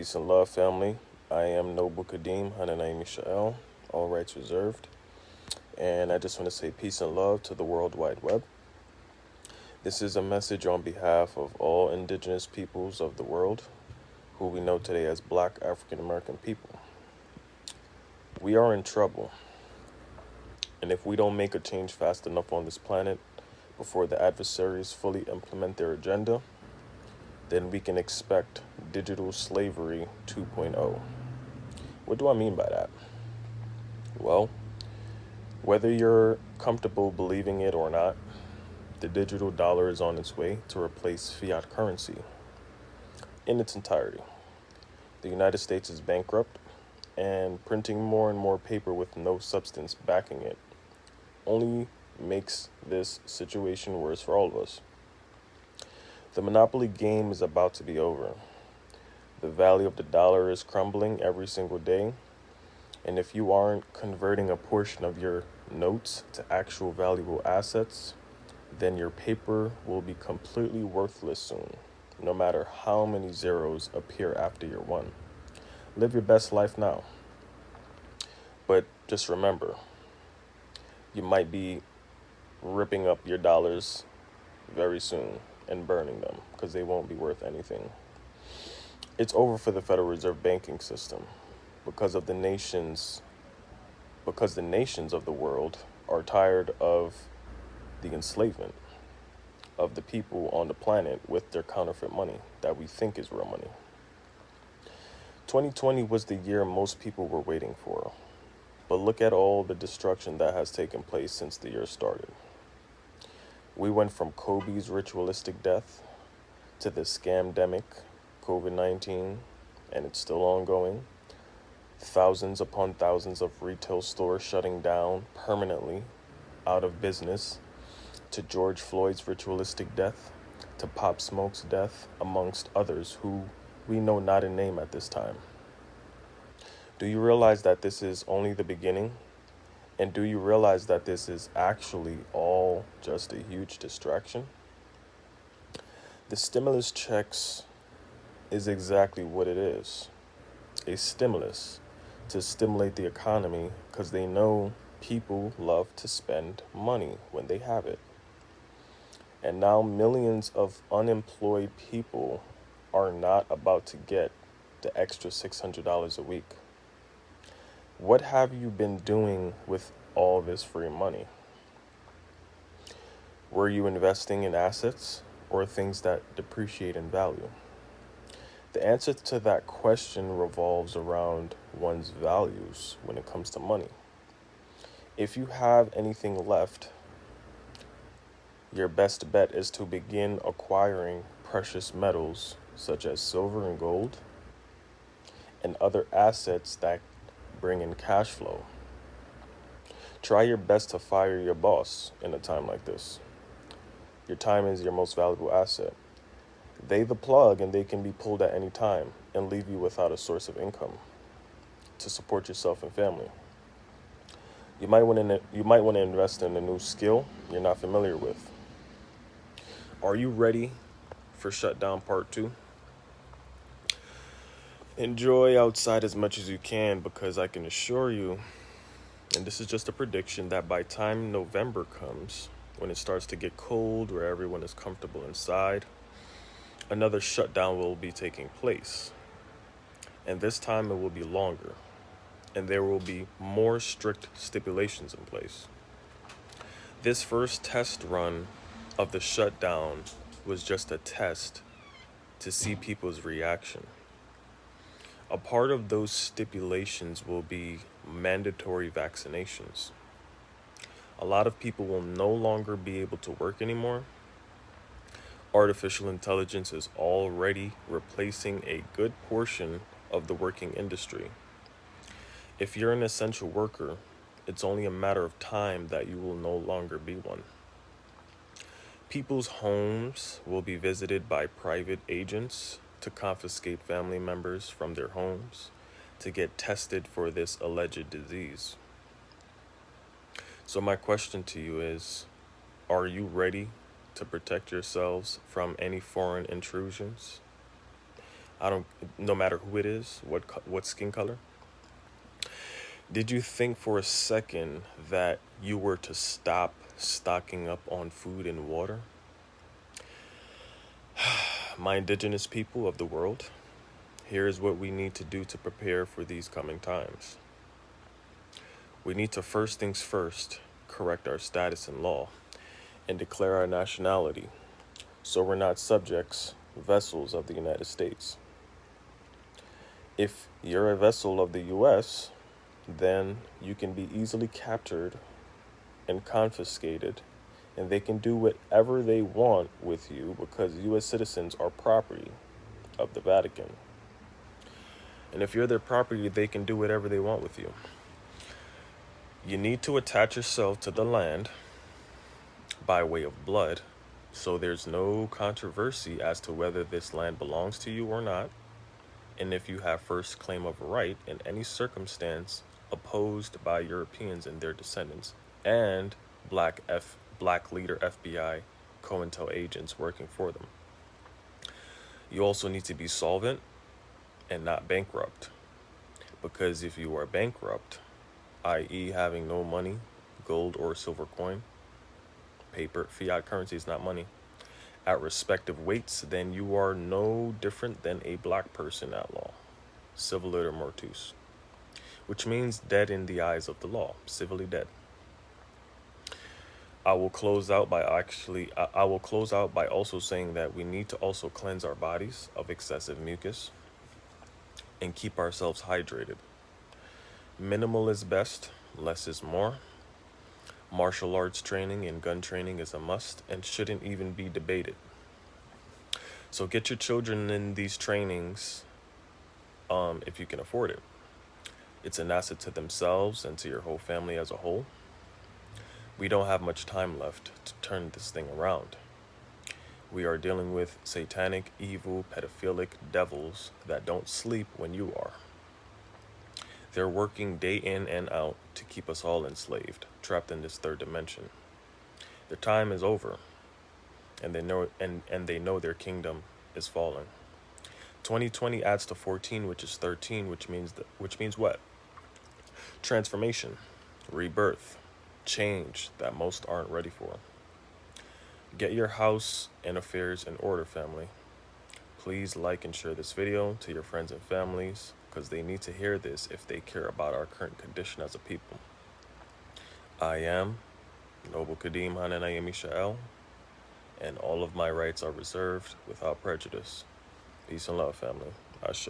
Peace and love, family. I am Noble Kadeem, Hananai Mishael, all rights reserved. And I just want to say peace and love to the World Wide Web. This is a message on behalf of all indigenous peoples of the world, who we know today as Black African American people. We are in trouble. And if we don't make a change fast enough on this planet before the adversaries fully implement their agenda, then we can expect digital slavery 2.0. What do I mean by that? Well, whether you're comfortable believing it or not, the digital dollar is on its way to replace fiat currency in its entirety. The United States is bankrupt, and printing more and more paper with no substance backing it only makes this situation worse for all of us. The monopoly game is about to be over. The value of the dollar is crumbling every single day, and if you aren't converting a portion of your notes to actual valuable assets, then your paper will be completely worthless soon, no matter how many zeros appear after your one. Live your best life now. But just remember, you might be ripping up your dollars very soon and burning them because they won't be worth anything. It's over for the Federal Reserve banking system because the nations of the world are tired of the enslavement of the people on the planet with their counterfeit money that we think is real money. 2020 was the year most people were waiting for, but look at all the destruction that has taken place since the year started. We went from Kobe's ritualistic death to the scamdemic, COVID-19, and it's still ongoing. Thousands upon thousands of retail stores shutting down permanently, out of business, to George Floyd's ritualistic death, to Pop Smoke's death, amongst others who we know not in name at this time. Do you realize that this is only the beginning? And do you realize that this is actually all just a huge distraction? The stimulus checks is exactly what it is. A stimulus to stimulate the economy because they know people love to spend money when they have it. And now millions of unemployed people are not about to get the extra $600 a week. What have you been doing with all this free money? Were you investing in assets or things that depreciate in value? The answer to that question revolves around one's values when it comes to money. If you have anything left, your best bet is to begin acquiring precious metals such as silver and gold and other assets that bring in cash flow. Try your best to fire your boss in a time like this. Your time is your most valuable asset. They the plug and they can be pulled at any time and leave you without a source of income to support yourself and family. You might want to invest in a new skill you're not familiar with. Are you ready for Shutdown Part 2? Enjoy outside as much as you can because I can assure you, and this is just a prediction, that by time November comes, when it starts to get cold where everyone is comfortable inside, another shutdown will be taking place. And this time it will be longer, and there will be more strict stipulations in place. This first test run of the shutdown was just a test to see people's reaction. A part of those stipulations will be mandatory vaccinations. A lot of people will no longer be able to work anymore. Artificial intelligence is already replacing a good portion of the working industry. If you're an essential worker, it's only a matter of time that you will no longer be one. People's homes will be visited by private agents to confiscate family members from their homes to get tested for this alleged disease. So my question to you is, are you ready to protect yourselves from any foreign intrusions? I don't, no matter who it is, what skin color. Did you think for a second that you were to stop stocking up on food and water? My indigenous people of the world, here is what we need to do to prepare for these coming times. We need to first things first, correct our status in law and declare our nationality so we're not subjects, vessels of the United States. If you're a vessel of the US, then you can be easily captured and confiscated, and they can do whatever they want with you because US citizens are property of the Vatican. And if you're their property, they can do whatever they want with you. You need to attach yourself to the land by way of blood, so there's no controversy as to whether this land belongs to you or not, and if you have first claim of right in any circumstance opposed by Europeans and their descendants and black leader FBI COINTEL agents working for them. You also need to be solvent and not bankrupt, because if you are bankrupt, i.e. having no money, gold or silver coin, paper, fiat currency is not money, at respective weights, then you are no different than a black person at law, civil iter mortuus, which means dead in the eyes of the law, civilly dead. I will close out by also saying that we need to also cleanse our bodies of excessive mucus and keep ourselves hydrated. Minimal is best, less is more. Martial arts training and gun training is a must and shouldn't even be debated. So get your children in these trainings if you can afford it. It's an asset to themselves and to your whole family as a whole. We don't have much time left to turn this thing around. We are dealing with satanic, evil, pedophilic devils that don't sleep when you are. They're working day in and out to keep us all enslaved, trapped in this third dimension. Their time is over, and they know their kingdom is falling. 2020 adds to 14, which is 13, which means what? Transformation, rebirth, change that most aren't ready for. Get your house and affairs in order, family. Please like and share this video to your friends and families, because they need to hear this if they care about our current condition as a people. I am Noble Kadeem Hananayim Mishael, and all of my rights are reserved without prejudice. Peace and love, family. Ashe.